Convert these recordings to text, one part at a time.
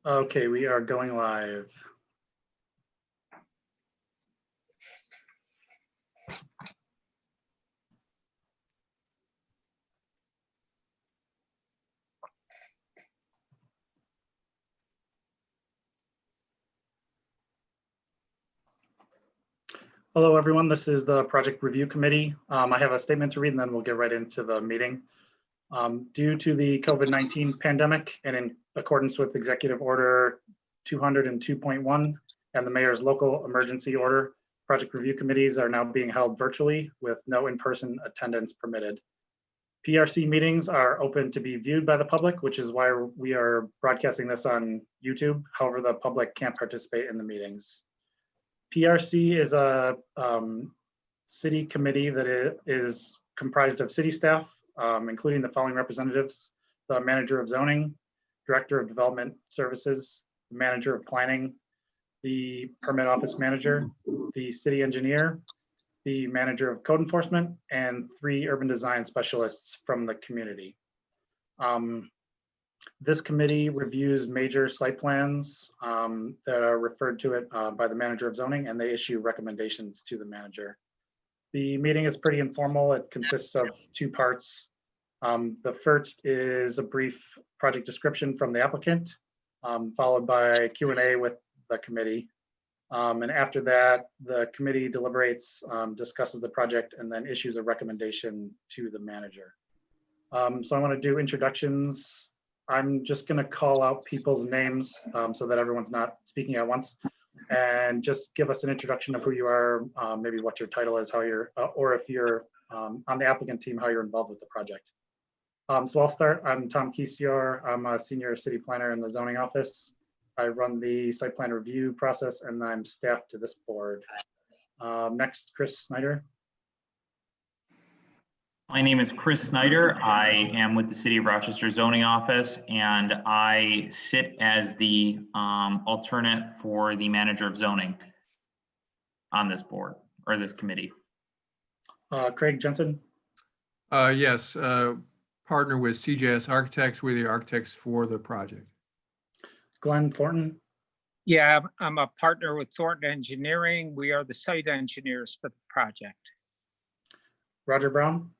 Okay, we are going live. Hello, everyone. This is the Project Review Committee. I have a statement to read and then we'll get right into the meeting. Due to the COVID-19 pandemic and in accordance with Executive Order 202.1 and the Mayor's local emergency order, Project Review Committees are now being held virtually with no in-person attendance permitted. PRC meetings are open to be viewed by the public, which is why we are broadcasting this on YouTube. However, the public can't participate in the meetings. PRC is a city committee that is comprised of city staff, including the following representatives: the manager of zoning, director of development services, the manager of planning, the permit office manager, the city engineer, the manager of code enforcement, and 3 urban design specialists from the community. This committee reviews major site plans that are referred to it by the manager of zoning, and they issue recommendations to the manager. The meeting is pretty informal. It consists of 2 parts. The first is a brief project description from the applicant, followed by Q&A with the committee. And after that, the committee deliberates, discusses the project, and then issues a recommendation to the manager. So I want to do introductions. I'm just going to call out people's names so that everyone's not speaking at once, and just give us an introduction of who you are, maybe what your title is, how you're, or if you're on the applicant team, how you're involved with the project. So I'll start. I'm Tom Kisior. I'm a senior city planner in the zoning office. I run the site plan review process, and I'm staff to this board. Next, Chris Snyder. My name is Chris Snyder. I am with the City of Rochester Zoning Office, and I sit as the alternate for the manager of zoning on this board or this committee. Craig Jensen. Yes, partner with CJS Architects. We're the architects for the project. Glenn Thornton. Yeah, I'm a partner with Thornton Engineering. We are the site engineers for the project. Roger Brown.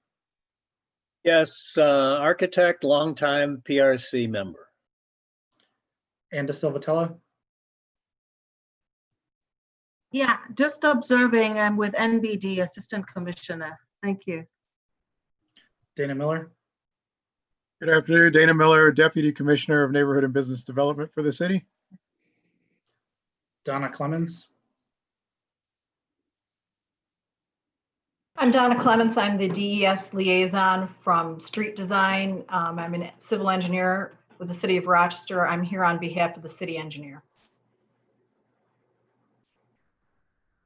Yes, architect, longtime PRC member. Anna Silvatella. Yeah, just observing. I'm with NBD, Assistant Commissioner. Thank you. Dana Miller. Good afternoon, Dana Miller, Deputy Commissioner of Neighborhood and Business Development for the city. Donna Clemens. I'm Donna Clements. I'm the DES liaison from Street Design. I'm a civil engineer with the City of Rochester. I'm here on behalf of the city engineer.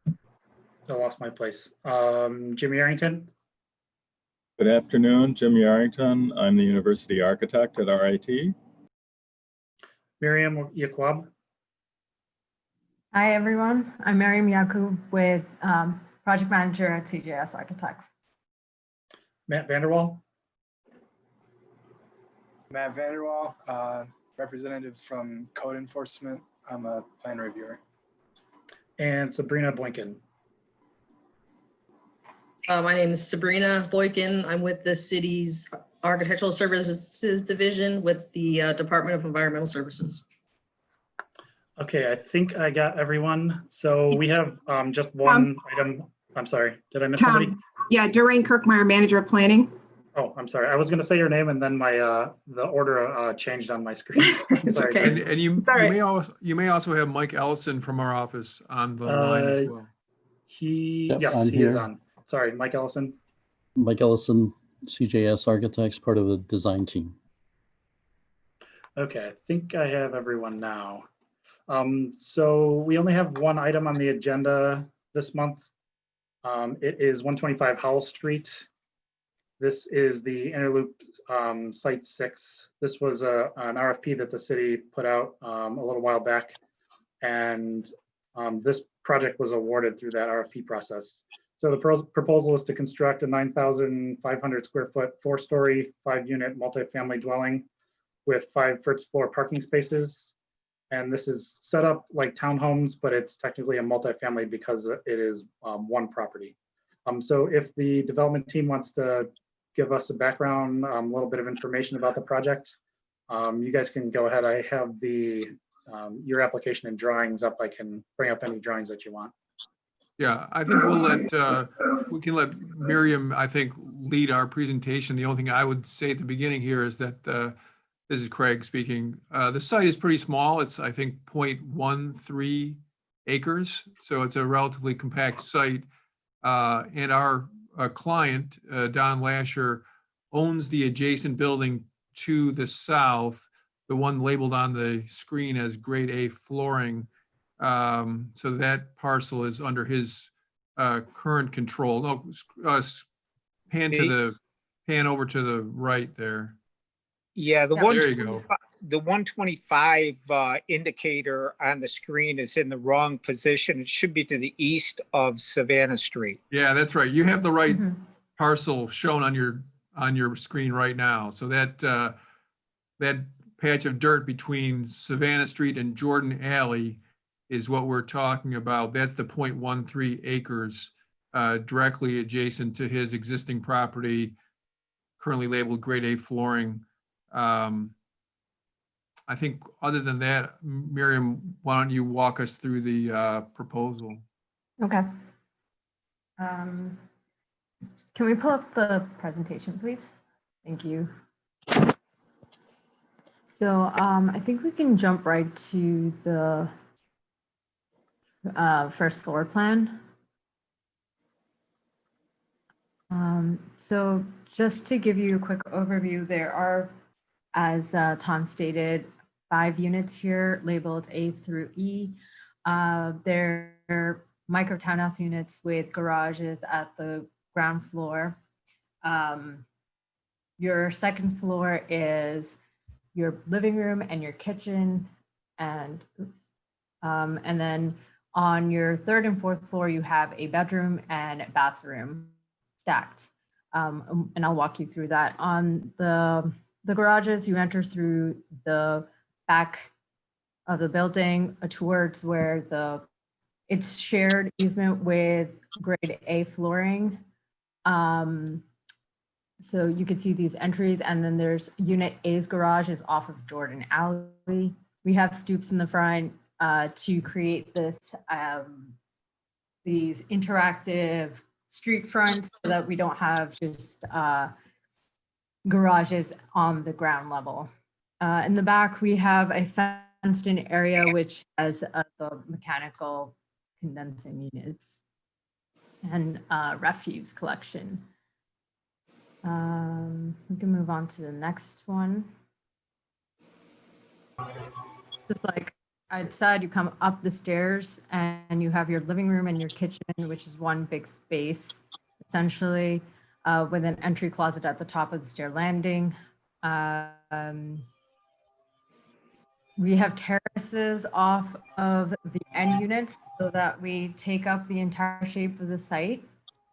I lost my place. Jimmy Arrington. Good afternoon, Jimmy Arrington. I'm the university architect at RIT. Miriam Yaquab. Hi, everyone. I'm Miriam Yakub with project manager at CJS Architects. Matt Vanderwall. Matt Vanderwall, representative from code enforcement. I'm a plan reviewer. And Sabrina Boykin. My name is Sabrina Boykin. I'm with the city's Architectural Services Division with the Department of Environmental Services. Okay, I think I got everyone. So we have just one item. I'm sorry, did I miss somebody? Yeah, Doreen Kirkmeyer, Manager of Planning. Oh, I'm sorry. I was going to say your name and then my the order changed on my screen. Sorry. Okay. And you may also have Mike Ellison from our office on the line as well. Yes, he is on. Sorry, Mike Ellison. Mike Ellison, CJS Architects, part of the design team. Okay, I think I have everyone now. So we only have one item on the agenda this month. It is 125 Howell Street. This is the Interloop Site 6. This was an RFP that the city put out a little while back, and this project was awarded through that RFP process. So the proposal is to construct a 9,500 square foot, 4-story, 5-unit multifamily dwelling with 5 first floor parking spaces. And this is set up like townhomes, but it's technically a multifamily because it is one property. So if the development team wants to give us a background, a little bit of information about the project, you guys can go ahead. I have your application and drawings up. I can bring up any drawings that you want. Yeah, I think we can let Miriam, I think, lead our presentation. The only thing I would say at the beginning here is that, this is Craig speaking, the site is pretty small. It's, I think, 0.13 acres. So it's a relatively compact site. And our client, Don Lasher, owns the adjacent building to the south, the one labeled on the screen as grade A flooring. So that parcel is under his current control. No, pan over to the right there. Yeah, the There you go. 125 indicator on the screen is in the wrong position. It should be to the east of Savannah Street. Yeah, that's right. You have the right parcel shown on your screen right now. So that patch of dirt between Savannah Street and Jordan Alley is what we're talking about. That's the 0.13 acres directly adjacent to his existing property, currently labeled grade A flooring. I think other than that, Miriam, why don't you walk us through the proposal? Okay. Can we pull up the presentation, please? Thank you. So I think we can jump right to the first floor plan. So just to give you a quick overview, there are, as Tom stated, 5 units here labeled A through E. They're micro townhouse units with garages at the ground floor. Your second floor is your living room and your kitchen, and then on your third and fourth floor, you have a bedroom and bathroom stacked. And I'll walk you through that. On the garages, you enter through the back of the building towards where it's shared easement with grade A flooring. So you can see these entries, and then there's unit A's garage is off of Jordan Alley. We have stoops in the front to create these interactive street fronts so that we don't have just garages on the ground level. In the back, we have a fenced in area which has the mechanical condensing units and refuse collection. We can move on to the next one. Just like I said, you come up the stairs and you have your living room and your kitchen, which is one big space, essentially, with an entry closet at the top of the stair landing. We have terraces off of the end units so that we take up the entire shape of the site.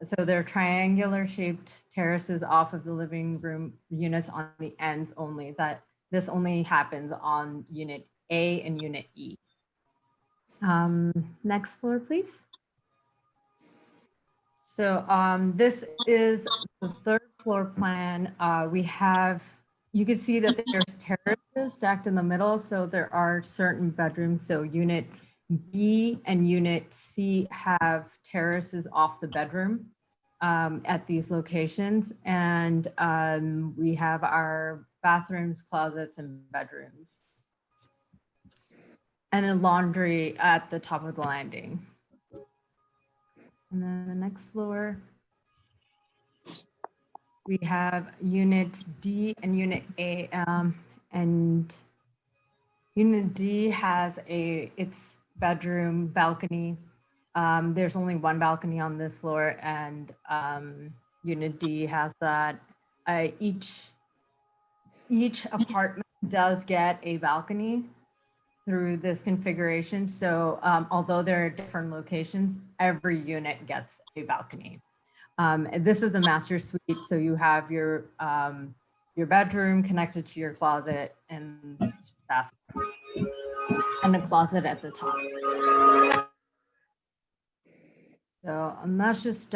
So they're triangular shaped terraces off of the living room units on the ends only. This only happens on unit A and unit E. Next floor, please. So this is the third floor plan. You can see that there's terraces stacked in the middle. So there are certain bedrooms. So unit B and unit C have terraces off the bedroom at these locations. And we have our bathrooms, closets, and bedrooms. And a laundry at the top of the landing. And then the next floor, we have unit D and unit A, and unit D has its bedroom balcony. There's only one balcony on this floor, and unit D has that. Each apartment does get a balcony through this configuration. So although there are different locations, every unit gets a balcony. This is the master suite. So you have your bedroom connected to your closet and bathroom. and a closet at the top. So that's just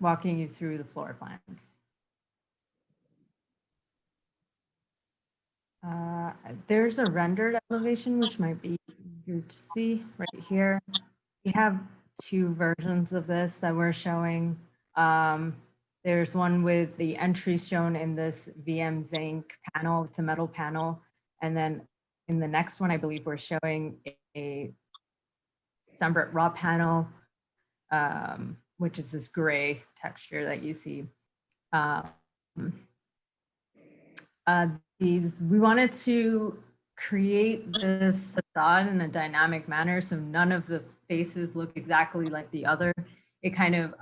walking you through the floor plans. There's a rendered elevation, which might be easier to see right here. We have two versions of this that we're showing. There's one with the entry shown in this VM zinc panel. It's a metal panel. And then in the next one, I believe we're showing a Sunbrit raw panel, which is this gray texture that you see. We wanted to create this facade in a dynamic manner, so none of the faces look exactly like the other. It kind of,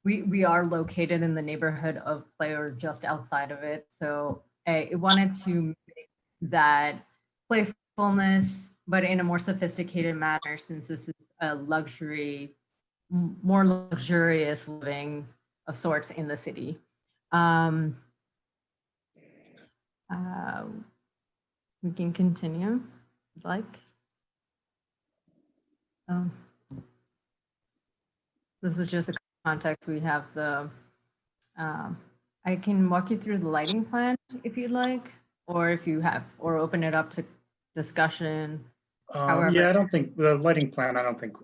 we are located in the neighborhood of Play or just outside of it, so it wanted to make that playfulness, but in a more sophisticated manner, since this is a luxury, more luxurious living of sorts in the city. We can continue, if you'd like. This is just the context. We have the, I can walk you through the lighting plan if you'd like, or if you have, or open it up to discussion. However. Yeah, I don't think the lighting plan, I don't think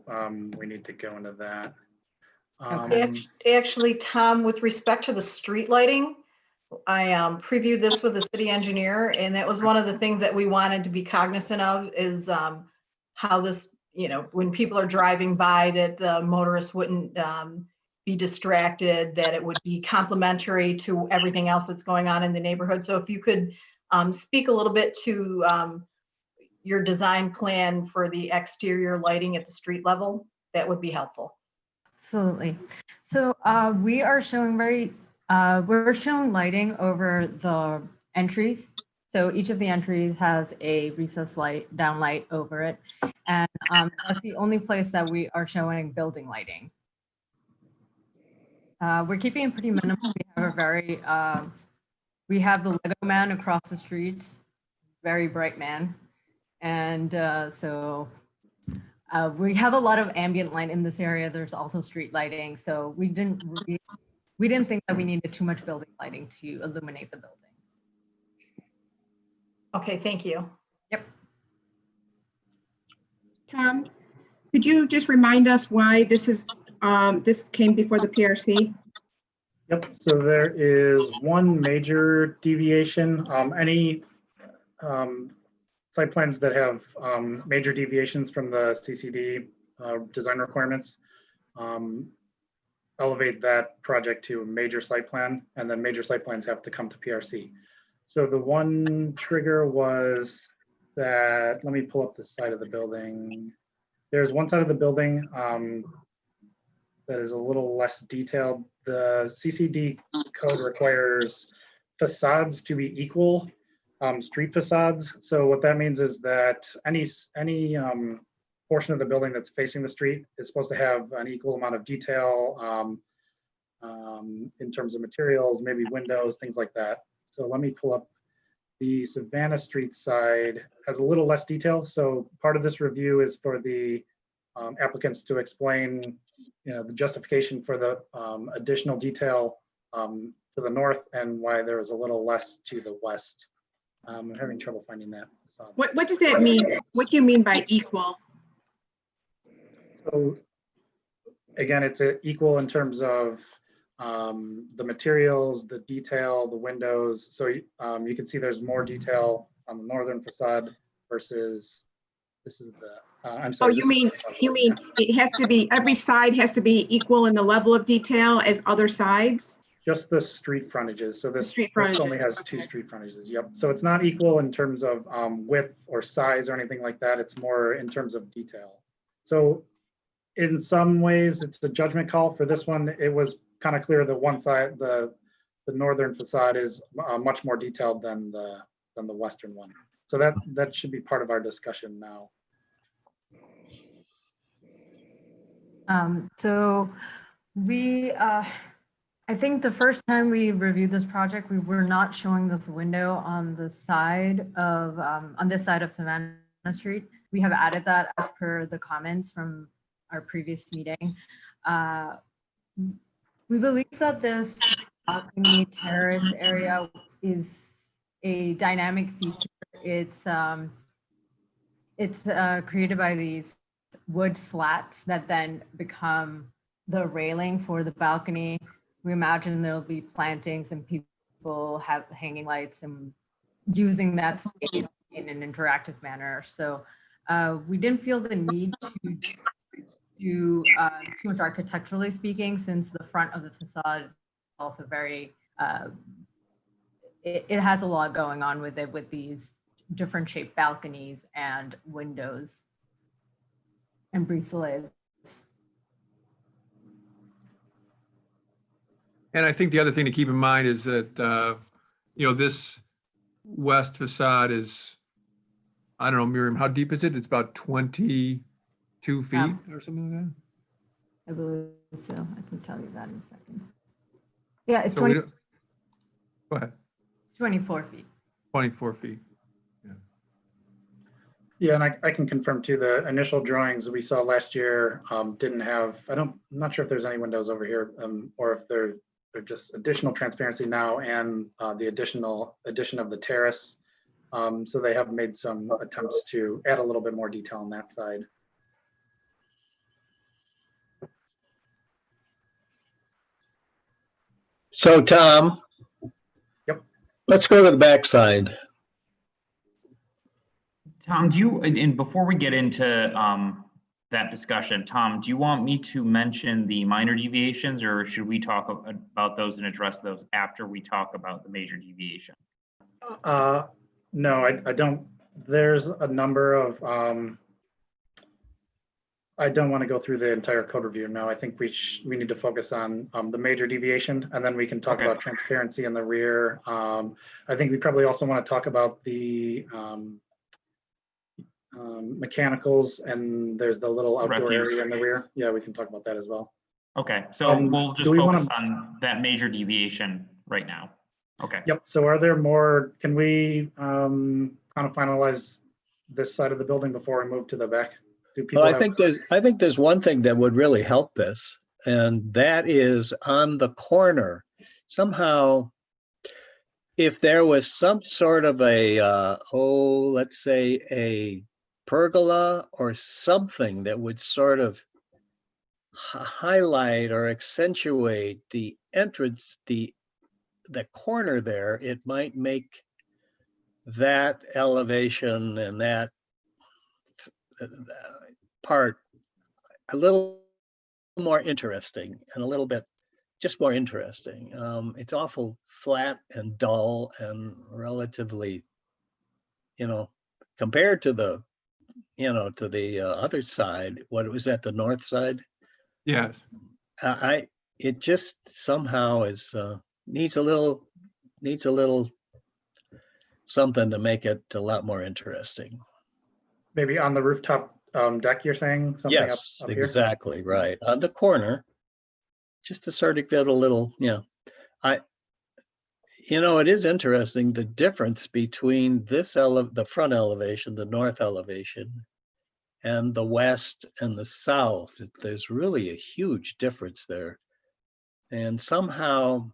we need to go into that. Actually, Tom, with respect to the street lighting, I previewed this with the city engineer, and that was one of the things that we wanted to be cognizant of is how this, you know, when people are driving by, that the motorists wouldn't be distracted, that it would be complementary to everything else that's going on in the neighborhood. So if you could speak a little bit to your design plan for the exterior lighting at the street level, that would be helpful. Absolutely. So we are showing we're showing lighting over the entries. So each of the entries has a recessed light, down light over it. And that's the only place that we are showing building lighting. We're keeping it pretty minimal. We have we have the Lego man across the street, very bright man. And so we have a lot of ambient light in this area. There's also street lighting. So we didn't think that we needed too much building lighting to illuminate the building. Okay, thank you. Yep. Tom, could you just remind us why this is this came before the PRC? Yep, so there is one major deviation. Any site plans that have major deviations from the CCD design requirements elevate that project to a major site plan, and then major site plans have to come to PRC. So the one trigger was that, let me pull up the side of the building. There's one side of the building that is a little less detailed. The CCD code requires facades to be equal, street facades. So what that means is that any portion of the building that's facing the street is supposed to have an equal amount of detail in terms of materials, maybe windows, things like that. So let me pull up the Savannah Street side, has a little less detail. So part of this review is for the applicants to explain, you know, the justification for the additional detail to the north and why there is a little less to the west. I'm having trouble finding that. So, What does that mean? What do you mean by equal? so again, it's equal in terms of the materials, the detail, the windows. So you can see there's more detail on the northern facade versus this is the, I'm sorry. Oh, you mean it has to be, every side has to be equal in the level of detail as other sides? Just the street frontages. So this Street frontages, only has two street frontages. Yep. So it's not equal in terms of width or size or anything like that. It's more in terms of detail. So in some ways, it's a judgment call. For this one, it was kind of clear that one side, the northern facade is much more detailed than the western one. So that should be part of our discussion now. So we, I think the first time we reviewed this project, we were not showing this window on the side of, on this side of Savannah Street. we have added that as per the comments from our previous meeting. We believe that this balcony terrace area is a dynamic feature. It's created by these wood slats that then become the railing for the balcony. We imagine there'll be plantings and people have hanging lights and using that space in an interactive manner. So we didn't feel the need to do too much architecturally speaking, since the front of the facade is also very, it has a lot going on with it, with these different shaped balconies and windows and brisolets. And I think the other thing to keep in mind is that, this west facade is, I don't know, Miriam, how deep is it? It's about 22 feet or something like that? I believe so. I can tell you that in a second. Yeah, it's So we 20, don't- Go ahead, it's 24 feet. 24 feet. Yeah, and I can confirm too, the initial drawings we saw last year didn't have, I'm not sure if there's any windows over here or if they're just additional transparency now and the addition of the terrace. So they have made some attempts to add a little bit more detail on that side. So Tom. Yep. Let's go to the backside. Tom, do you, and before we get into that discussion, Tom, do you want me to mention the minor deviations, or should we talk about those and address those after we talk about the major deviation? No, I don't. There's a number of, I don't want to go through the entire code review. No, I think we need to focus on the major deviation, and then we can talk about transparency in the rear. I think we probably also want to talk about the mechanicals, and there's the little outdoor Refuse. area in the rear. Yeah, we can talk about that as well. Okay, so we'll just do we wanna- focus on that major deviation right now. Okay. Yep. So are there more, can we kind of finalize this side of the building before we move to the back? Do people Well, have- I think there's one thing that would really help this, and that is on the corner. Somehow, if there was some sort of a, let's say a pergola or something that would sort of highlight or accentuate the entrance, the corner there, it might make that elevation and that part a little more interesting and a little bit just more interesting. It's awful flat and dull and relatively, compared to the, to the other side. What was that, the north side? Yes. It just somehow is needs a little something to make it a lot more interesting. Maybe on the rooftop deck, you're saying something Yes, up here? exactly right. On the corner, just to sort of get a little, it is interesting, the difference between the front elevation, the north elevation, and the west and the south. There's really a huge difference there. And somehow,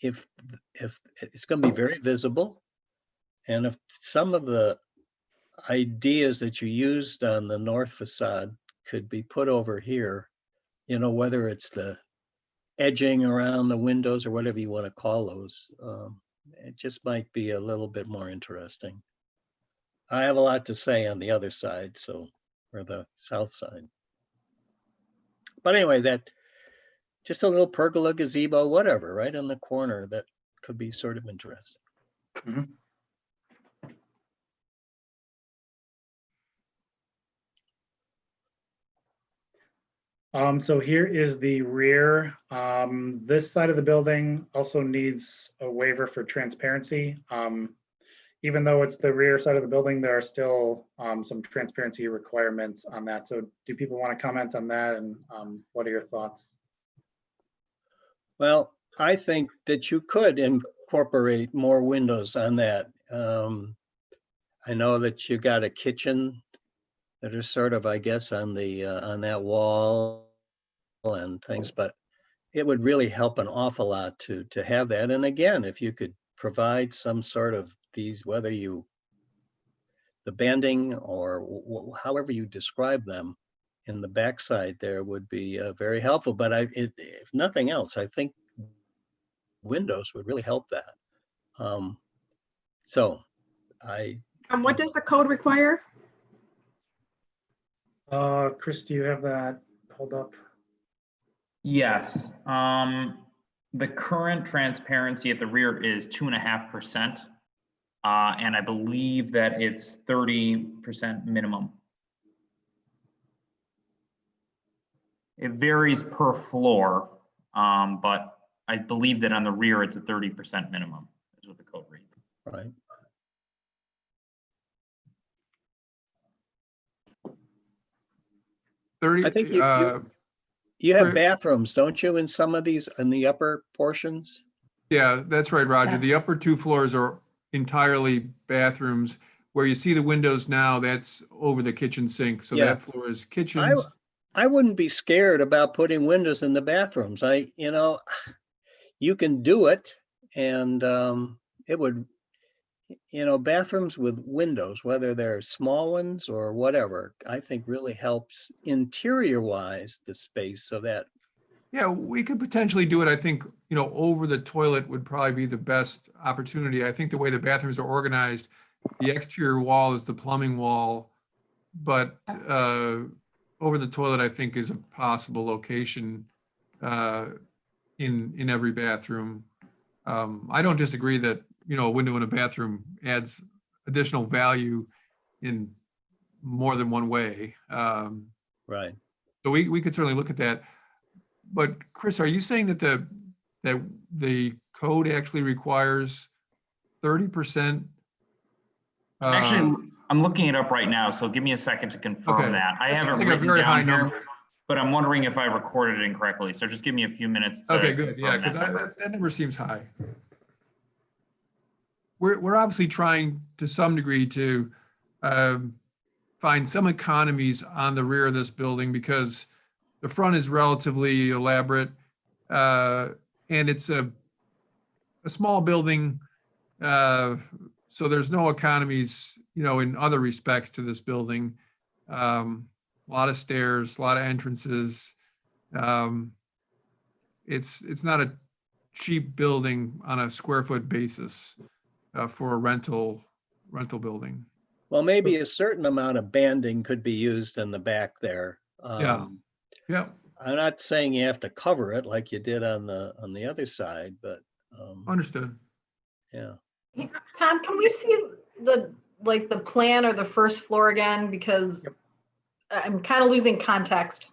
if it's going to be very visible, and if some of the ideas that you used on the north facade could be put over here, whether it's the edging around the windows or whatever you want to call those, it just might be a little bit more interesting. I have a lot to say on the other side, or the south side. But anyway, that just a little pergola, gazebo, whatever, right in the corner, that could be sort of interesting. Mm-hmm. So here is the rear. This side of the building also needs a waiver for transparency. Even though it's the rear side of the building, there are still some transparency requirements on that. So do people want to comment on that, and what are your thoughts? Well, I think that you could incorporate more windows on that. I know that you got a kitchen that are sort of, I guess, on the, on that wall and things, but it would really help an awful lot to have that. And again, if you could provide some sort of these, whether you, the banding or however you describe them in the backside there would be very helpful. But if nothing else, I think windows would really help that. So And what does the code require? Chris, do you have that pulled up? Yes. The current transparency at the rear is 2.5%. And I believe that it's 30% minimum. It varies per floor, but I believe that on the rear, it's a 30% minimum, is what the code reads. right. I think you have Chris- bathrooms, don't you, in some of these, in the upper portions? Yeah, that's right, Roger. The Yes. upper two floors are entirely bathrooms. Where you see the windows now, that's over the kitchen sink. So Yeah. that floor is kitchens. I wouldn't be scared about putting windows in the bathrooms. You can do it, and it would, bathrooms with windows, whether they're small ones or whatever, I think really helps interior wise the space so that, Yeah, we could potentially do it. I think, over the toilet would probably be the best opportunity. I think the way the bathrooms are organized, the exterior wall is the plumbing wall, but over the toilet, I think, is a possible location in every bathroom. I don't disagree that, a window in a bathroom adds additional value in more than one way. right. So we could certainly look at that. But Chris, are you saying that the code actually requires 30%? Actually, I'm looking it up right now, so give me a second to confirm Okay. that. I That have sounds it like a written very high down here, number. but I'm wondering if I recorded it incorrectly. So just give me a few minutes. to Okay, good. Yeah, confirm because that number. that number seems high. We're obviously trying to some degree to find some economies on the rear of this building because the front is relatively elaborate, and it's a small building, so there's no economies, in other respects to this building. A lot of stairs, a lot of entrances. It's not a cheap building on a square foot basis for a rental building. Well, maybe a certain amount of banding could be used in the back there. Yeah. Yeah, I'm not saying you have to cover it like you did on the other side, but understood. yeah. Tom, can we see the plan or the first floor again? Because I'm kind of losing context.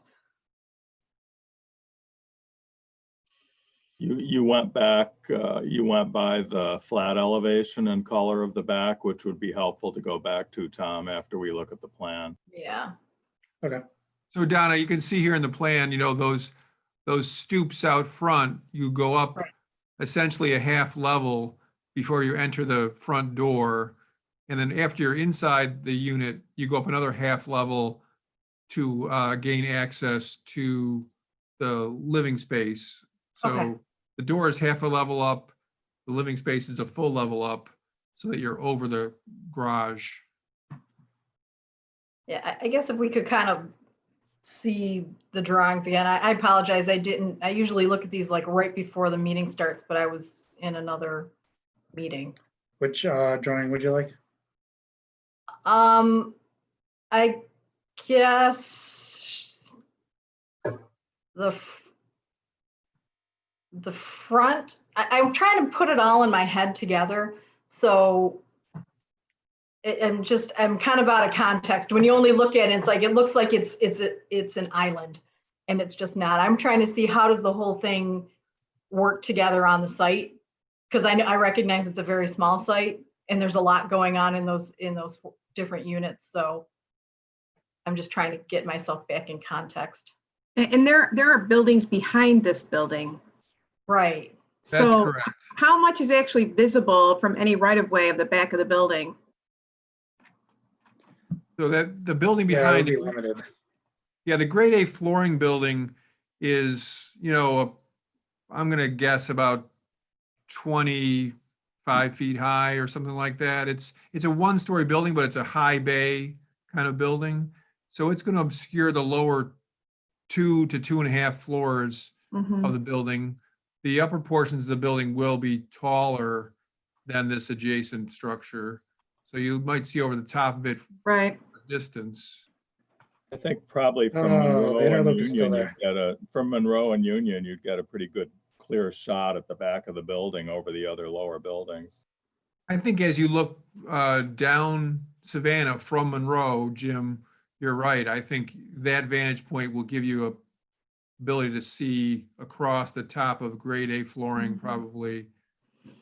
You went back, you went by the flat elevation and color of the back, which would be helpful to go back to, Tom, after we look at the plan. Yeah. Okay. So Donna, you can see here in the plan, those stoops out front, you go up Right. essentially a half level before you enter the front door. And then after you're inside the unit, you go up another half level to gain access to the living space. So Okay. the door is half a level up, the living space is a full level up so that you're over the garage. Yeah, I guess if we could kind of see the drawings again. I apologize. I usually look at these like right before the meeting starts, but I was in another meeting. Which drawing would you like? I guess the front, I'm trying to put it all in my head together. So I'm kind of out of context. When you only look at it, it's like, it looks like it's an island and it's just not. I'm trying to see how does the whole thing work together on the site? Because I recognize it's a very small site and there's a lot going on in those different units. So I'm just trying to get myself back in context. And there are buildings behind this building. Right. That's So correct. how much is actually visible from any right of way of the back of the building? So that the building Yeah, it would behind, be limited. yeah, the grade A flooring building is, I'm gonna guess about 25 feet high or something like that. It's a one-story building, but it's a high bay kind of building. So it's gonna obscure the lower 2 to 2.5 floors of the building. The upper portions of the building will be taller than this adjacent structure. So you might see over the top of it Right. distance. I think probably from Oh, Monroe the and interloop is still Union, there. from Monroe and Union, you'd get a pretty good clear shot at the back of the building over the other lower buildings. I think as you look down Savannah from Monroe, Jim, you're right. I think that vantage point will give you a ability to see across the top of grade A flooring, probably.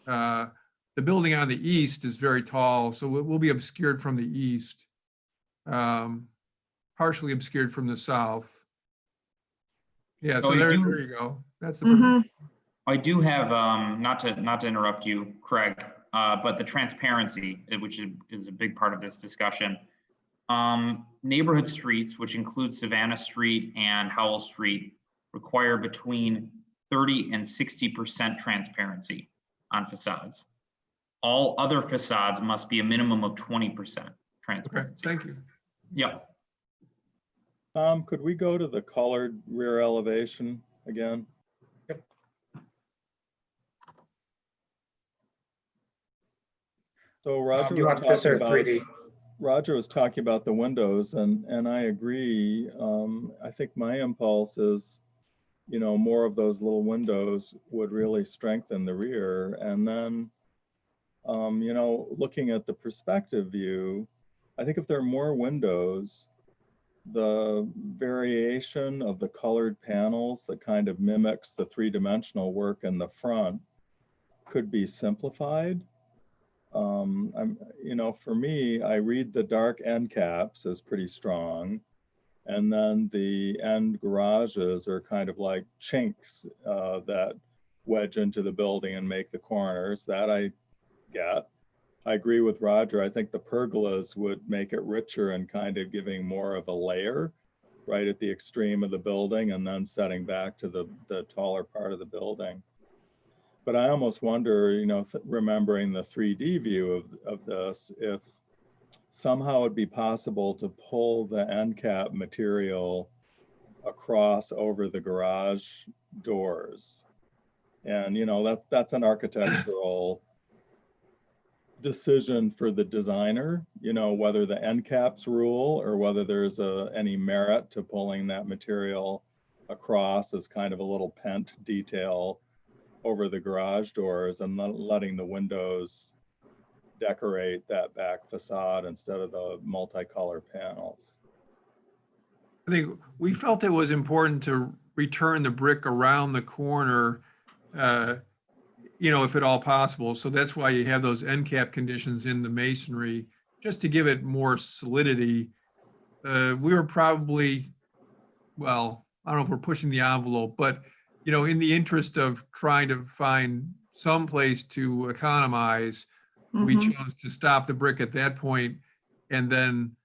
The building on the east is very tall, so it will be obscured from the east, partially obscured from the south. Yeah, so So I there do- you go. That's the. I do have, not to interrupt you, Craig, but the transparency, which is a big part of this discussion. Neighborhood streets, which include Savannah Street and Howell Street, require between 30 and 60% transparency on facades. All other facades must be a minimum of 20% transparency. Thank you. Yep. Could we go to the colored rear elevation again? So Roger You was want this talking or about 3D? Roger was talking about the windows, and I agree. I think my impulse is, more of those little windows would really strengthen the rear. And then, looking at the perspective view, I think if there are more windows, the variation of the colored panels that kind of mimics the three-dimensional work in the front could be simplified. For me, I read the dark end caps as pretty strong. And then the end garages are kind of like chinks that wedge into the building and make the corners. That I get. I agree with Roger. I think the pergolas would make it richer and kind of giving more of a layer right at the extreme of the building and then setting back to the taller part of the building. But I almost wonder, remembering the 3D view of this, if somehow it'd be possible to pull the end cap material across over the garage doors. And, that's an architectural decision for the designer, whether the end caps rule or whether there's any merit to pulling that material across as kind of a little pent detail over the garage doors and letting the windows decorate that back facade instead of the multicolor panels. I think we felt it was important to return the brick around the corner, if at all possible. So that's why you have those end cap conditions in the masonry, just to give it more solidity. We were probably, well, I don't know if we're pushing the envelope, but in the interest of trying to find some place to economize, we chose to stop the brick at that point and then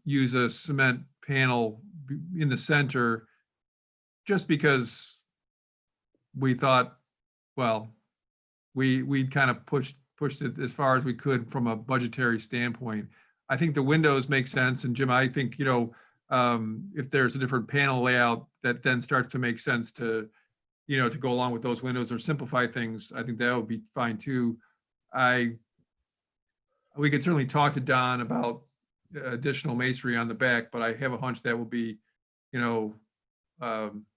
use a cement panel in the center, just because we thought, well, we kind of pushed it as far as we could from a budgetary standpoint. I think the windows make sense. And Jim, I think, if there's a different panel layout that then starts to make sense to go along with those windows or simplify things, I think that would be fine too. We could certainly talk to Don about additional masonry on the back, but I have a hunch that will be,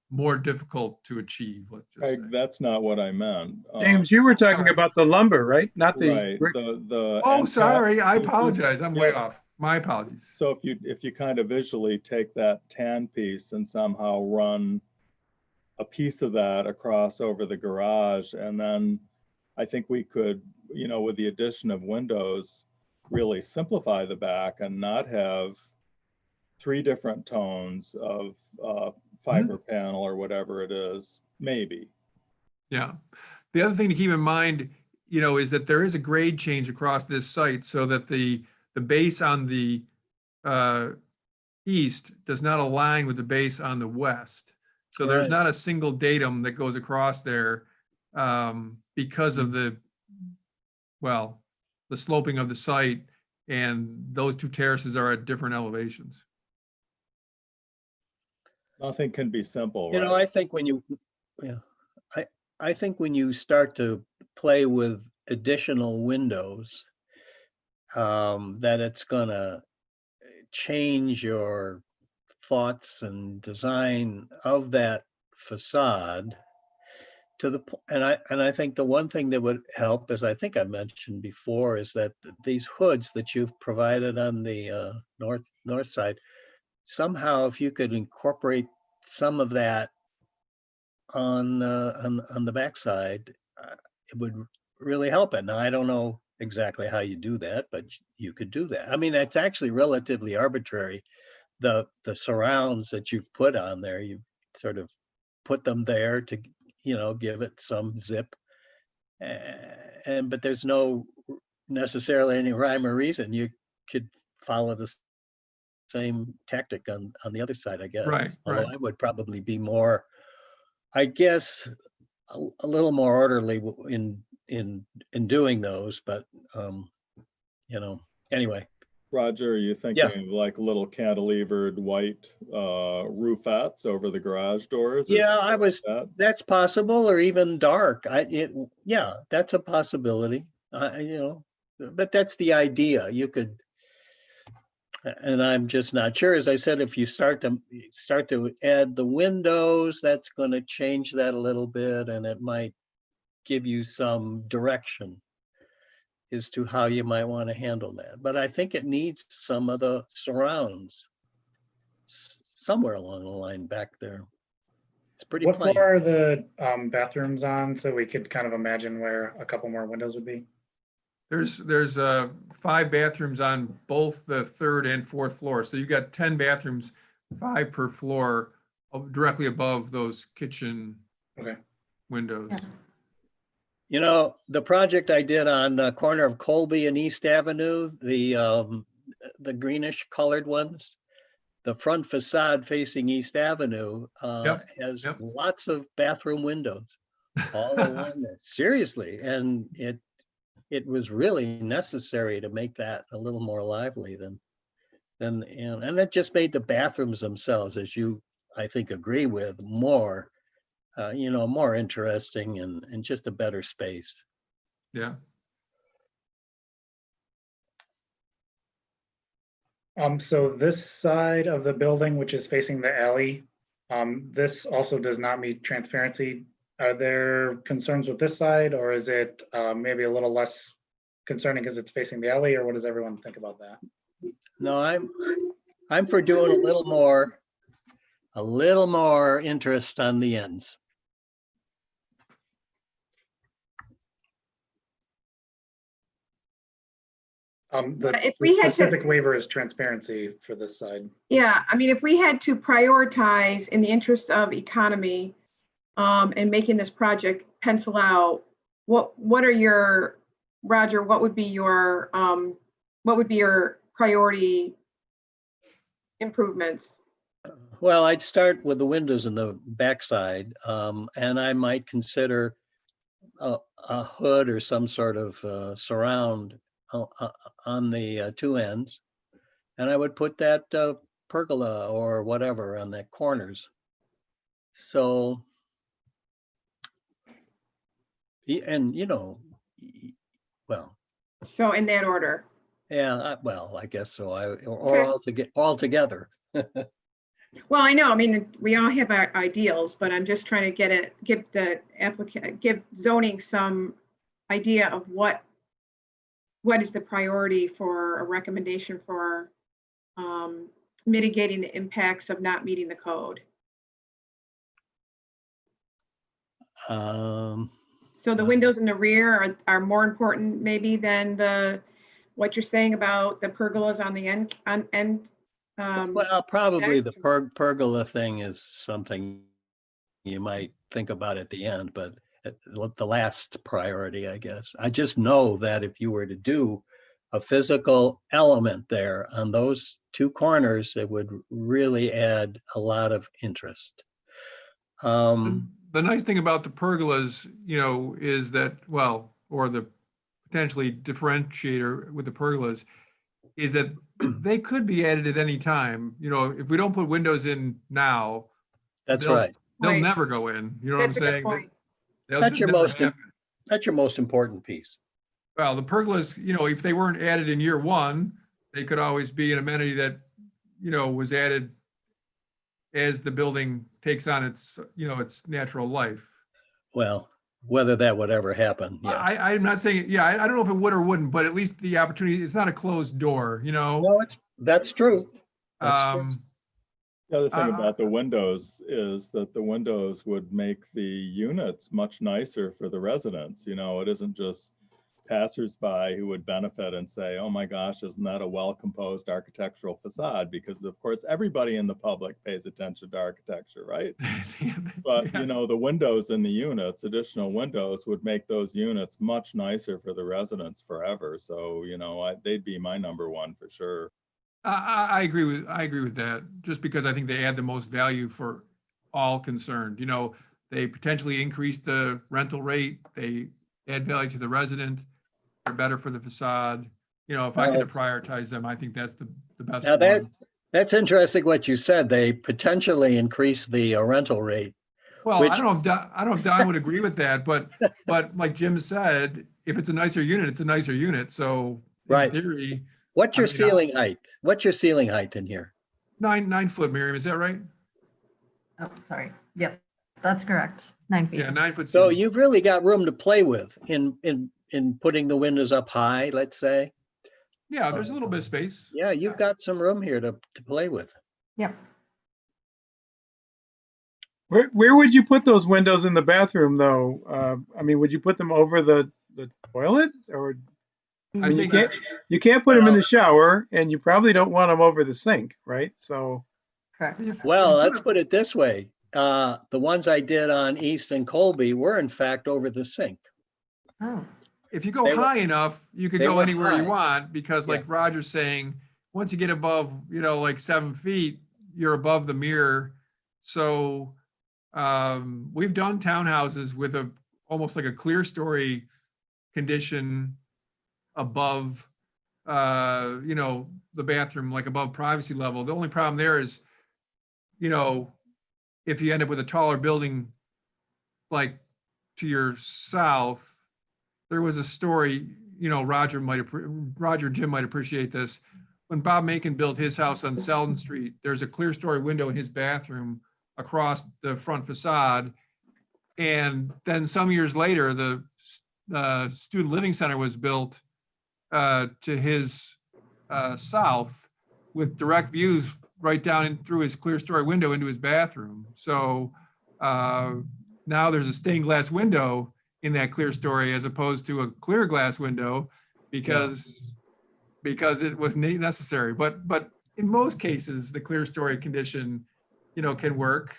more difficult to achieve. Let's just say. That's not what I meant. James, you were talking about the lumber, right? Not the Right. brick. Oh, sorry. I apologize. I'm way off. My apologies. So if you kind of visually take that tan piece and somehow run a piece of that across over the garage, and then I think we could, with the addition of windows, really simplify the back and not have 3 different tones of fiber panel or whatever it is, maybe. Yeah. The other thing to keep in mind, is that there is a grade change across this site, so that the base on the east does not align with the base on the west. So there's Right. not a single datum that goes across there because of the sloping of the site, and those two terraces are at different elevations. Nothing can be simple, You know, right? I think when you, yeah, I think when you start to play with additional windows, that it's gonna change your thoughts and design of that facade to the, and I think the one thing that would help, as I think I mentioned before, is that these hoods that you've provided on the north side, somehow if you could incorporate some of that on the backside, it would really help it. Now, I don't know exactly how you do that, but you could do that. I mean, it's actually relatively arbitrary. The surrounds that you've put on there, you've sort of put them there to, give it some zip. But there's no necessarily any rhyme or reason. You could follow the same tactic on the other side, I guess. Right, Although right. I would probably be more, I guess, a little more orderly in doing those, but anyway. Roger, are you Yeah. thinking of like little cantilevered white rooferettes over the garage doors? or Yeah, something like that? that's possible, or even dark. Yeah, that's a possibility. But that's the idea. You could, and I'm just not sure. As I said, if you start to add the windows, that's going to change that a little bit, and it might give you some direction as to how you might want to handle that. But I think it needs some of the surrounds somewhere along the line back there. It's pretty What plain. floor are the bathrooms on, so we could kind of imagine where a couple more windows would be? There's 5 bathrooms on both the 3rd and 4th floor. So you've got 10 bathrooms, 5 per floor, directly above those kitchen Okay. windows. Yeah. The project I did on the corner of Colby and East Avenue, the greenish colored ones, the front facade facing East Avenue has Yep. lots of bathroom windows all along there. Seriously, and it was really necessary to make that a little more lively and it just made the bathrooms themselves, as you I think agree with, more more interesting and just a better space. Yeah. So this side of the building, which is facing the alley, this also does not meet transparency. Are there concerns with this side, or is it maybe a little less concerning because it's facing the alley, or what does everyone think about that? No, I'm for doing a little more interest on the ends. If The we had to- specific waiver is transparency for this side. Yeah, I mean, if we had to prioritize in the interest of economy and making this project pencil out, what are your, Roger, what would be your priority improvements? Well, I'd start with the windows in the backside, and I might consider a hood or some sort of surround on the 2 ends, and I would put that pergola or whatever on the corners. So, and well, So in that order. yeah, well, I guess so. Okay. All together. Well, I know, I mean, we all have our ideals, but I'm just trying to give the applicant, give zoning some idea of what is the priority for a recommendation for mitigating the impacts of not meeting the code. So the windows in the rear are more important maybe than what you're saying about the pergolas on the end. Well, probably the decks. pergola thing is something you might think about at the end, but the last priority, I guess. I just know that if you were to do a physical element there on those two corners, it would really add a lot of interest. The nice thing about the pergolas, is that, well, or the potentially differentiator with the pergolas is that they could be added at any time. If we don't put windows in now, That's they'll- right. they'll Right. never go in. You know what I'm That's a good saying? point. They'll That's just your never most, happen. that's your most important piece. Well, the pergolas, if they weren't added in year one, they could always be an amenity that, was added as the building takes on its, its natural life. Well, whether that would ever happen, yes. I'm not saying, I don't know if it would or wouldn't, but at least the opportunity, it's not a closed door, No, that's true. That's true. The other thing Uh, about the windows is that the windows would make the units much nicer for the residents. It isn't just passersby who would benefit and say, oh my gosh, isn't that a well-composed architectural facade? Because of course, everybody in the public pays attention to architecture, right? But yes. the windows in the units, additional windows would make those units much nicer for the residents forever. So, they'd be my number one for sure. I agree with that, just because I think they add the most value for all concerned. They potentially increase the rental rate, they add value to the resident, they're better for the facade. If I had to prioritize them, I think that's the best Now one. that's interesting what you said. They potentially increase the rental rate. Well, which- I don't know if Don would agree with that, but like Jim said, if it's a nicer unit, it's a nicer unit. So in Right. theory, What's your I mean, ceiling height? What's your ceiling height in here? 9 foot, Miriam, is that right? Oh, sorry. Yep, that's correct. 9 feet. Yeah, 9 foot. So ceilings. you've really got room to play with in putting the windows up high, let's say. Yeah, there's a little bit of space. Yeah, you've got some room here to play with. Yep. Where would you put those windows in the bathroom though? Would you put them over the toilet or I think you can't put them in the shower and you probably don't want them over the sink, right? So Correct. Well, let's put it this way. The ones I did on East and Colby were in fact over the sink. Oh, if you go They were- high enough, you could they go were anywhere you high. want, because like Roger's saying, once you get above, like 7 feet, you're above the mirror. So we've done townhouses with almost like a clear story condition above, the bathroom, like above privacy level. The only problem there is, if you end up with a taller building, like to your south, there was a story, Roger and Jim might appreciate this. When Bob Macon built his house on Selden Street, there's a clear story window in his bathroom across the front facade. And then some years later, the student living center was built to his south with direct views right down in through his clear story window into his bathroom. So now there's a stained glass window in that clear story as opposed to a clear glass window because it was necessary. But in most cases, the clear story condition, can work.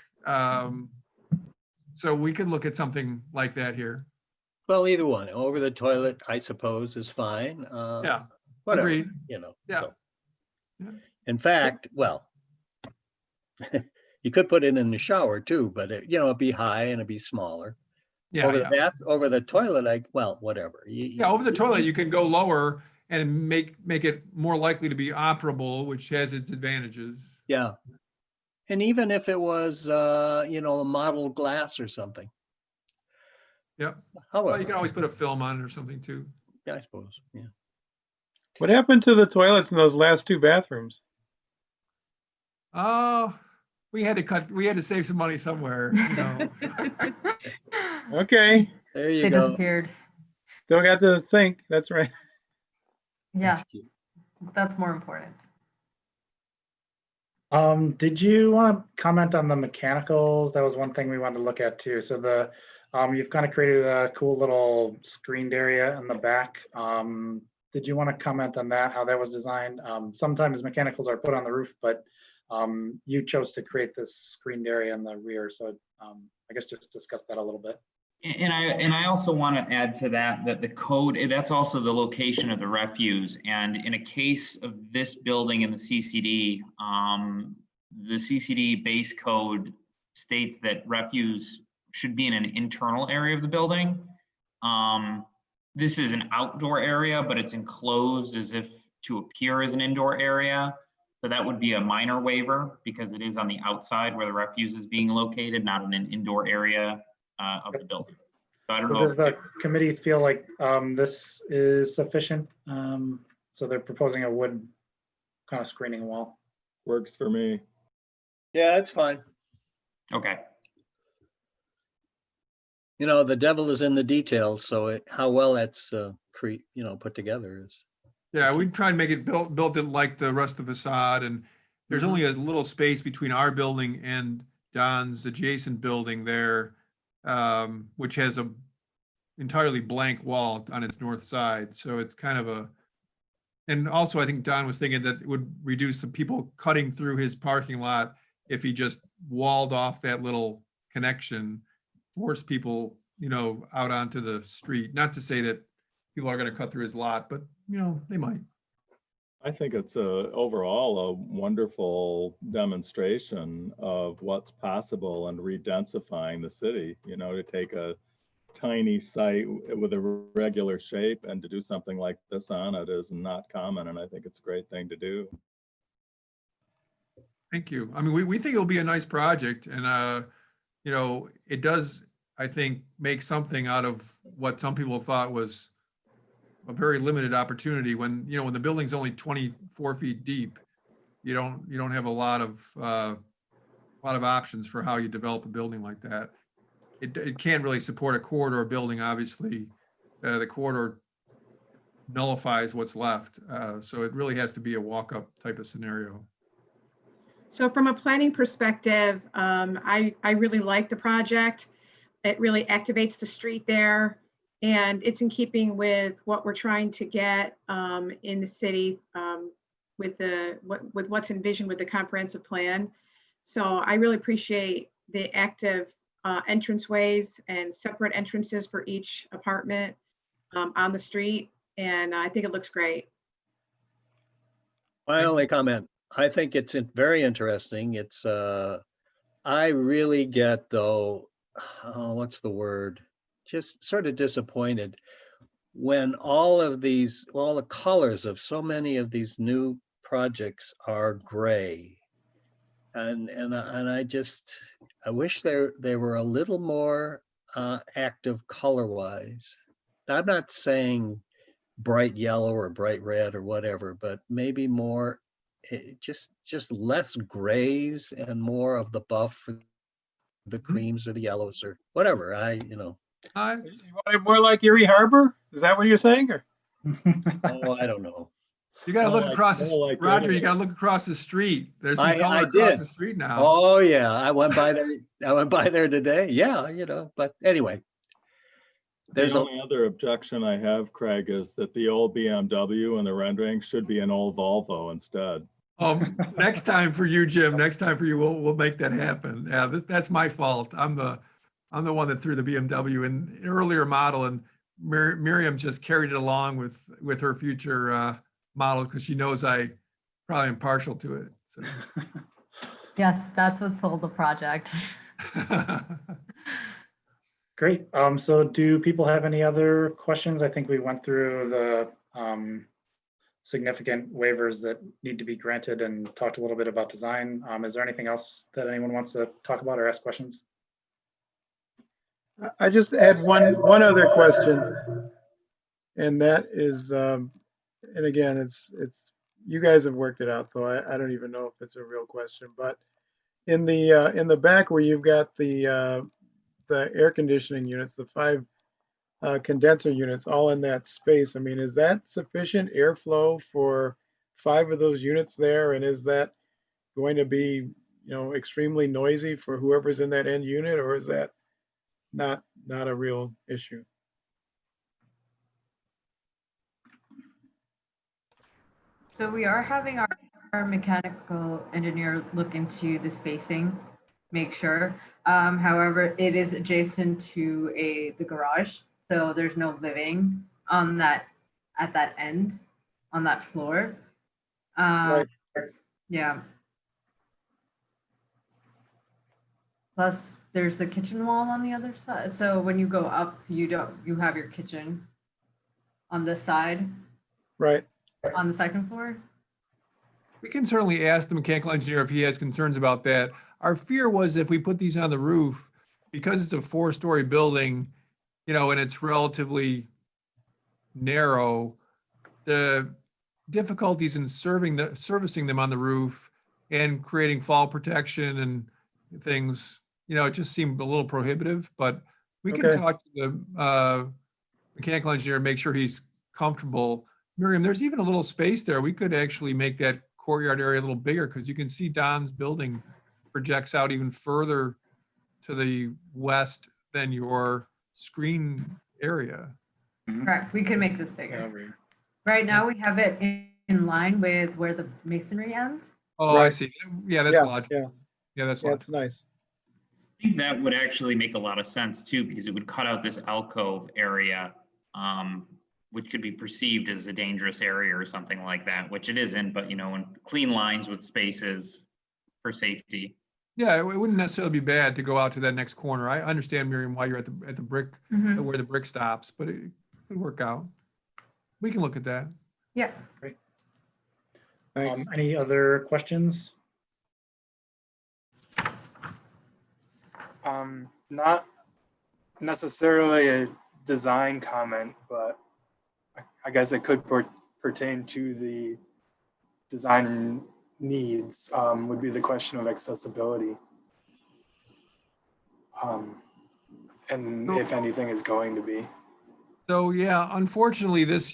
So we could look at something like that here. Well, either one. Over the toilet, I suppose, is fine. Yeah, Whatever, agreed. Yeah. Yeah. So. In fact, well, you could put it in the shower too, but it'd be high and it'd be smaller. Yeah, over the toilet, whatever. Over the toilet, you can go lower and make it more likely to be operable, which has its advantages. Yeah. And even if it was, a model glass or something. Yep. However, Well, you can always put a film on it or something too. Yeah, I suppose. Yeah. what happened to the toilets in those last two bathrooms? Oh, we had to save some money somewhere. Okay, There you they go. disappeared. still got the sink. That's right. Yeah, That's cute. that's more important. Did you want to comment on the mechanicals? That was one thing we wanted to look at too. So you've kind of created a cool little screened area in the back. Did you want to comment on that, how that was designed? Sometimes mechanicals are put on the roof, but you chose to create this screened area in the rear. So I guess just discuss that a little bit. And I also want to add to that, that the code, that's also the location of the refuse. And in a case of this building in the CCD base code states that refuse should be in an internal area of the building. This is an outdoor area, but it's enclosed as if to appear as an indoor area. So that would be a minor waiver because it is on the outside where the refuse is being located, not in an indoor area of the building. So I don't So know. does the committee feel like this is sufficient? So they're proposing a wood kind of screening wall. Works for me. Yeah, it's fine. Okay. You know, the devil is in the details, so how well that's put together is. Yeah, we try and make it built it like the rest of the facade, and there's only a little space between our building and Don's adjacent building there, which has a entirely blank wall on its north side. So it's kind of and also I think Don was thinking that it would reduce some people cutting through his parking lot if he just walled off that little connection, force people, out onto the street. Not to say that people are going to cut through his lot, but they might. I think it's overall a wonderful demonstration of what's possible and redensifying the city, to take a tiny site with a regular shape and to do something like this on it is not common. And I think it's a great thing to do. Thank you. I mean, we think it'll be a nice project, and it does, I think, make something out of what some people thought was a very limited opportunity. When when the building's only 24 feet deep, you don't have a lot of options for how you develop a building like that. It can't really support a corridor building. Obviously, the corridor nullifies what's left, so it really has to be a walk-up type of scenario. So from a planning perspective, I really like the project. It really activates the street there, and it's in keeping with what we're trying to get in the city with what's envisioned with the comprehensive plan. So I really appreciate the active entranceways and separate entrances for each apartment on the street, and I think it looks great. My only comment, I think it's very interesting. It's, I really get though, what's the word? Just sort of disappointed when all the colors of so many of these new projects are gray. And I wish they were a little more active color-wise. I'm not saying bright yellow or bright red or whatever, but maybe more, just less grays and more of the buff for the creams or the yellows or whatever. You want it more like Erie Harbor? Is that what you're saying? Or? Oh, I don't know. You got to look across the Roger. You got to look across the street. There's some color across the street now. Oh yeah, I went by there. I went by there today. Yeah, but anyway. The only other objection I have, Craig, is that the old BMW in the rendering should be an old Volvo instead. Next time for you, Jim. Next time for you, we'll make that happen. Yeah, that's my fault. I'm the one that threw the BMW in an earlier model, and Miriam just carried it along with her future model because she knows I probably am partial to it. So. Yes, that's what sold the project. Great. So do people have any other questions? I think we went through the significant waivers that need to be granted and talked a little bit about design. Is there anything else that anyone wants to talk about or ask questions? I just had one other question, and that is, and again, it's you guys have worked it out, so I don't even know if it's a real question, but in the back where you've got the air conditioning units, the 5 condenser units all in that space. I mean, is that sufficient airflow for 5 of those units there? And is that going to be, extremely noisy for whoever's in that end unit, or is that not a real issue? So we are having our mechanical engineer look into the spacing, make sure. However, it is adjacent to the garage, so there's no living on that, at that end, on that floor. Right. Yeah. Plus, there's the kitchen wall on the other side. So when you go up, you have your kitchen on this side, Right. on the second floor. We can certainly ask the mechanical engineer if he has concerns about that. Our fear was if we put these on the roof, because it's a 4-story building, and it's relatively narrow, the difficulties in servicing them on the roof and creating fall protection and things, it just seemed a little prohibitive, but we can Okay. talk to the mechanical engineer and make sure he's comfortable. Miriam, there's even a little space there. We could actually make that courtyard area a little bigger because you can see Don's building projects out even further to the west than your screen area. Correct. We could make this Yeah, bigger. over here. Right now, we have it in line with where the masonry ends. Oh, I Right. see. Yeah, that's Yeah, logical. Yeah, that's Yeah, it's logical. nice. I think that would actually make a lot of sense too, because it would cut out this alcove area, which could be perceived as a dangerous area or something like that, which it isn't, but and clean lines with spaces for safety. Yeah, it wouldn't necessarily be bad to go out to that next corner. I understand, Miriam, why you're at the brick, Mhm. where the brick stops, but it could work out. We can look at that. Yeah. Thanks. Any other questions? Not necessarily a design comment, but I guess it could pertain to the design needs, would be the question of accessibility. And if anything is going to be. So yeah, unfortunately, this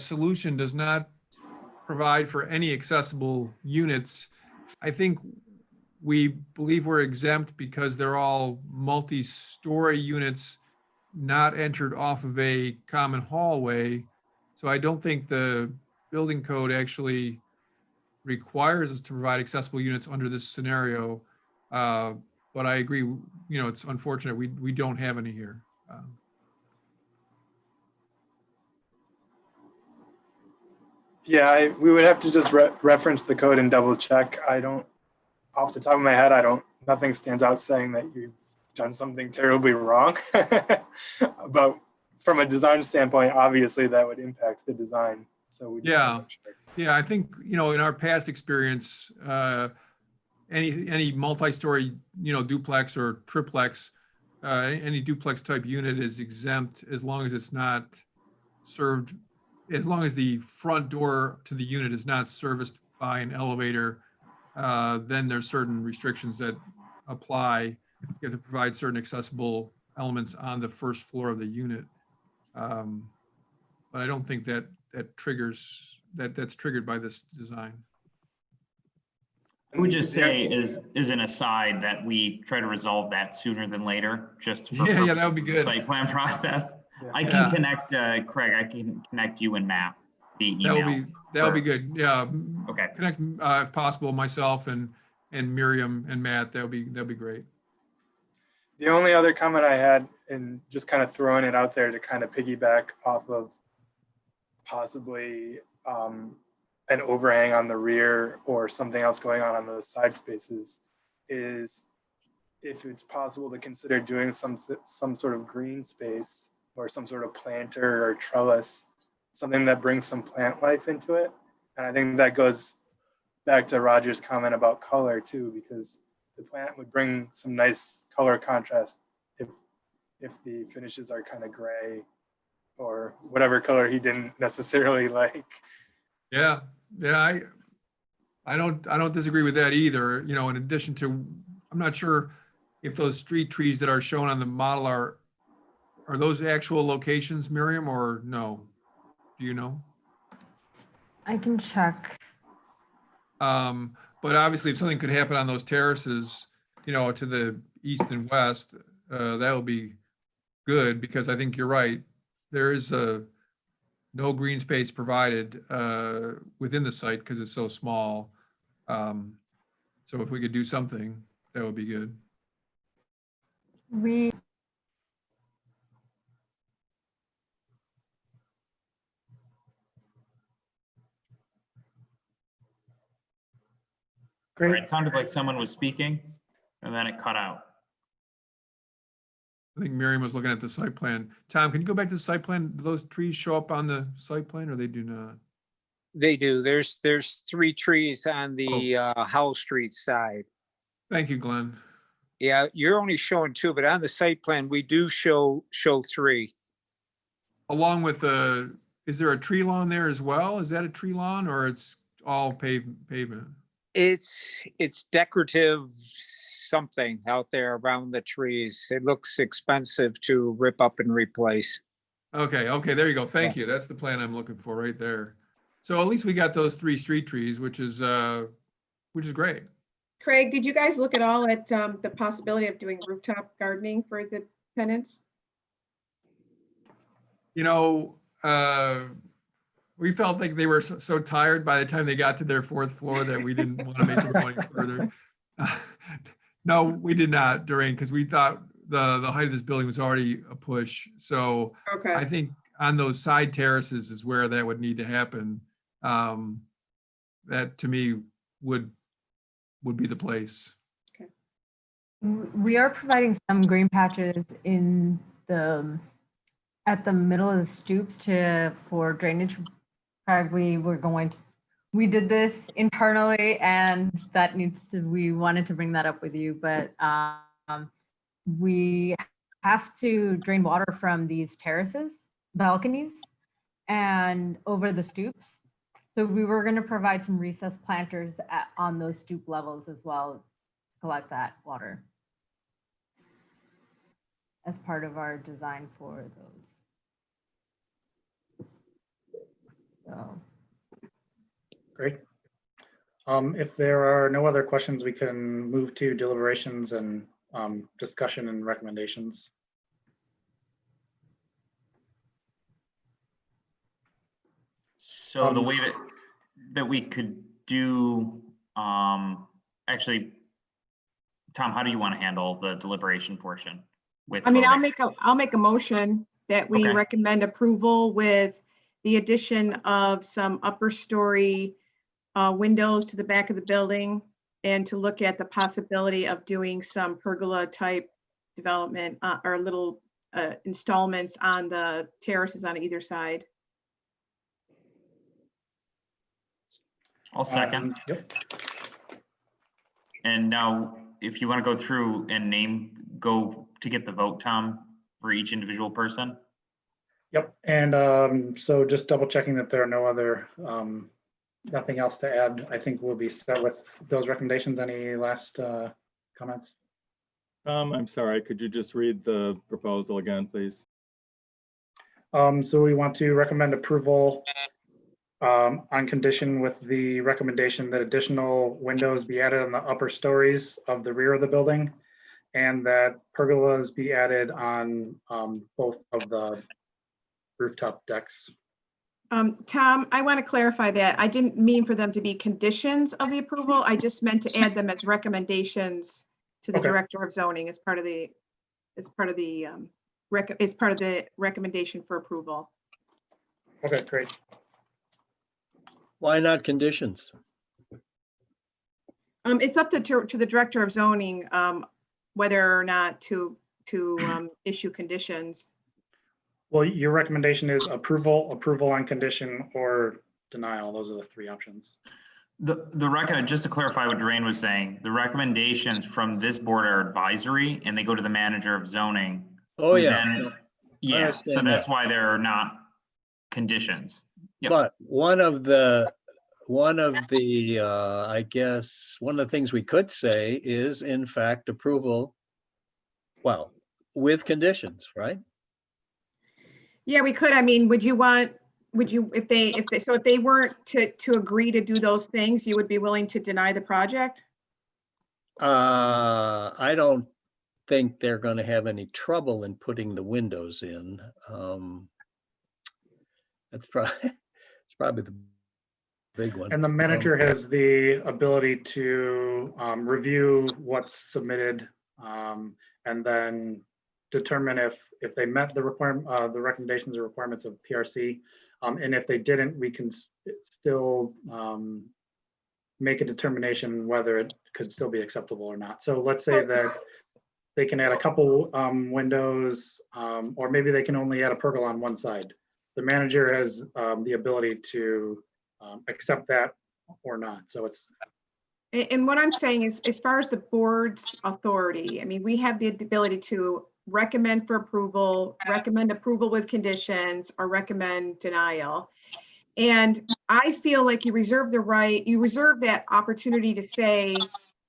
solution does not provide for any accessible units. I think we believe we're exempt because they're all multi-story units not entered off of a common hallway. So I don't think the building code actually requires us to provide accessible units under this scenario. But I agree, it's unfortunate we don't have any here. Yeah, we would have to just reference the code and double check. I don't, off the top of my head, nothing stands out saying that you've done something terribly wrong. But from a design standpoint, obviously that would impact the design. So we just have to check. Yeah, I think, in our past experience, any multi-story, duplex or triplex, any duplex type unit is exempt as long as it's not served, as long as the front door to the unit is not serviced by an elevator, then there's certain restrictions that apply. You have to provide certain accessible elements on the first floor of the unit. But I don't think that's triggered by this design. I would just say as an aside that we try to resolve that sooner than later, just for Yeah, that would be good. site plan process. Yeah. I can connect, Craig, I can connect you and Matt via email. That would be good. Yeah. Okay. Connect, if possible, myself and Miriam and Matt. That'd be great. The only other comment I had, and just kind of throwing it out there to kind of piggyback off of possibly an overhang on the rear or something else going on those side spaces, is if it's possible to consider doing some sort of green space or some sort of planter or trellis, something that brings some plant life into it. And I think that goes back to Roger's comment about color too, because the plant would bring some nice color contrast if the finishes are kind of gray or whatever color he didn't necessarily like. Yeah. I don't disagree with that either. In addition to, I'm not sure if those street trees that are shown on the model are those actual locations, Miriam, or no? Do you know? I can check. But obviously, if something could happen on those terraces, to the east and west, that would be good, because I think you're right. There is no green space provided within the site because it's so small. So if we could do something, that would be good. We, Great. It sounded like someone was speaking and then it cut out. I think Miriam was looking at the site plan. Tom, can you go back to the site plan? Do those trees show up on the site plan or they do not? They do. There's 3 trees on the Howell Street side. Thank you, Glenn. Yeah, you're only showing 2, but on the site plan, we do show 3. Along with is there a tree lawn there as well? Is that a tree lawn or it's all pavement? It's decorative something out there around the trees. It looks expensive to rip up and replace. Okay, there you go. Thank you. That's the plan I'm looking for right there. So at least we got those 3 street trees, which is great. Craig, did you guys look at all at the possibility of doing rooftop gardening for the tenants? You know, we felt like they were so tired by the time they got to their 4th floor that we didn't want to make them go any further. No, we did not, Doreen, because we thought the height of this building was already a push. So Okay. I think on those side terraces is where that would need to happen. That to me would be the place. we are providing some green patches at the middle of the stoops for drainage. Craig, we did this internally and we wanted to bring that up with you, but we have to drain water from these terraces, balconies, and over the stoops. So we were going to provide some recessed planters on those stoop levels as well, to collect that water as part of our design for those. So. Great. If there are no other questions, we can move to deliberations and discussion and recommendations. So the way that we could do, actually, Tom, how do you want to handle the deliberation portion? I mean, voting? I'll make a motion that we Okay. recommend approval with the addition of some upper story windows to the back of the building, and to look at the possibility of doing some pergola type development or little installments on the terraces on either side. I'll second. Yep. And now, if you want to go through and go to get the vote, Tom, for each individual person. Yep. And so just double checking that there are no other, nothing else to add. I think we'll be set with those recommendations. Any last comments? I'm sorry, could you just read the proposal again, please? So we want to recommend approval on condition with the recommendation that additional windows be added on the upper stories of the rear of the building, and that pergolas be added on both of the rooftop decks. Tom, I want to clarify that. I didn't mean for them to be conditions of the approval. I just meant to add them as recommendations to the Okay. Director of Zoning as part of the recommendation for approval. Okay, great. Why not conditions? It's up to the Director of Zoning whether or not to issue conditions. Well, your recommendation is approval on condition, or denial. Those are the 3 options. Just to clarify what Doreen was saying, the recommendations from this board are advisory and they go to the manager of zoning. Oh, who yeah. then- no, Yeah, so understand that's that. why they're not conditions. Yep. But one of the, I guess, one of the things we could say is in fact approval, well, with conditions, right? Yeah, we could. I mean, if they weren't to agree to do those things, you would be willing to deny the project? I don't think they're going to have any trouble in putting the windows in. It's probably the big one. And the manager has the ability to review what's submitted and then determine if they met the the recommendations or requirements of PRC. And if they didn't, we can still make a determination whether it could still be acceptable or not. So let's say that they can add a couple windows, or maybe they can only add a pergola on one side. The manager has the ability to accept that or not. So it's. And what I'm saying is, as far as the board's authority, I mean, we have the ability to recommend for approval, recommend approval with conditions, or recommend denial. And I feel like you reserve the right, you reserve that opportunity to say,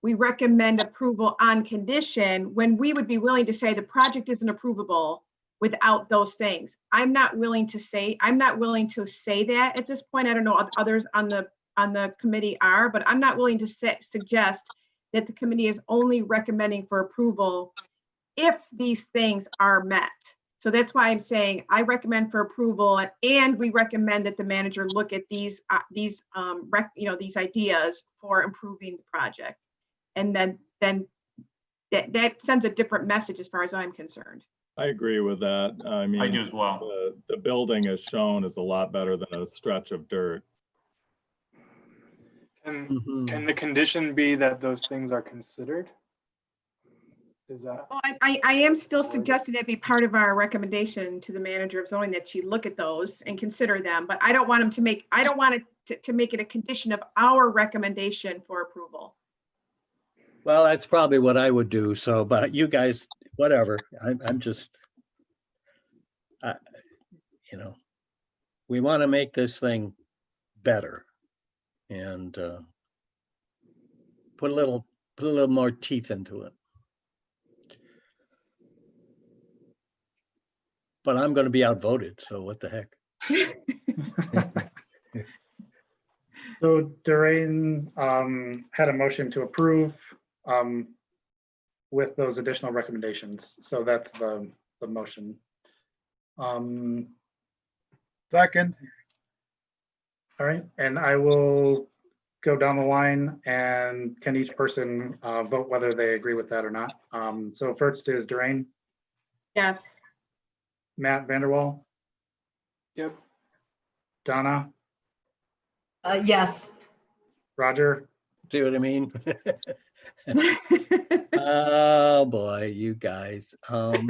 we recommend approval on condition, when we would be willing to say the project isn't approvable without those things. I'm not willing to say that at this point. I don't know if others on the committee are, but I'm not willing to suggest that the committee is only recommending for approval if these things are met. So that's why I'm saying I recommend for approval, and we recommend that the manager look at these ideas for improving the project. And then that sends a different message as far as I'm concerned. I agree with that. I mean, I do as well. the building as shown is a lot better than a stretch of dirt. Can the condition be that those things are considered? Is that? Well, I am still suggesting that be part of our recommendation to the manager of zoning, that she look at those and consider them, but I don't want him to make, I don't want it to make it a condition of our recommendation for approval. Well, that's probably what I would do. So, but you guys, whatever, I'm just, we want to make this thing better and put a little more teeth into it. But I'm going to be outvoted, so what the heck? So Doreen had a motion to approve with those additional recommendations. So that's the motion. Second. All right, and I will go down the line, and can each person vote whether they agree with that or not. So first is Doreen. Yes. Matt Vanderwall. Yep. Donna. Yes. Roger. See what I mean? Oh boy, you guys. Sorry,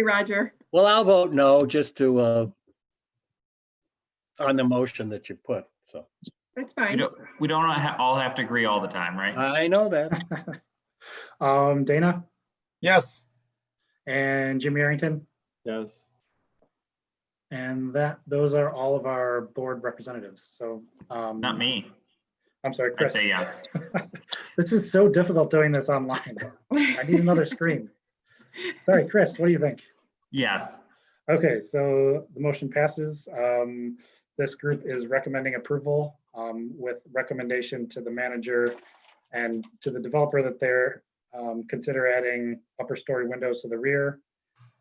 Roger. Well, I'll vote no, just to on the motion that you put. So That's fine. We don't all have to agree all the time, right? I know that. Dana. Yes. And Jim Arrington. Yes. And those are all of our board representatives. So Not me. I'm sorry, I Chris. say yes. This is so difficult doing this online. I need another screen. Sorry, Chris, what do you think? Yes. Okay, so the motion passes. This group is recommending approval with recommendation to the manager and to the developer that they're consider adding upper story windows to the rear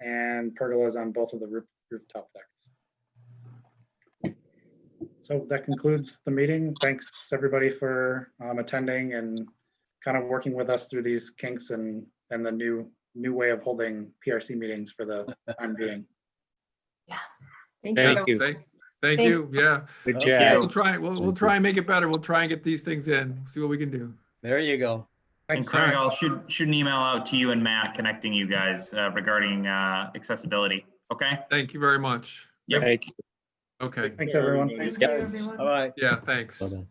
and pergolas on both of the rooftop decks. So that concludes the meeting. Thanks everybody for attending and kind of working with us through these kinks and the new way of holding PRC meetings for the time being. Thank you. Thank you. Yeah. Good Okay. job. We'll try and make it better. We'll try and get these things in, see what we can do. There you go. And Thanks. Craig, I'll shoot an email out to you and Matt connecting you guys regarding accessibility. Okay? Thank you very much. Yep. Thank you. Okay. Thanks, everyone. Thanks, Thank you, guys. everyone. All right. Yeah, thanks. Bye-bye.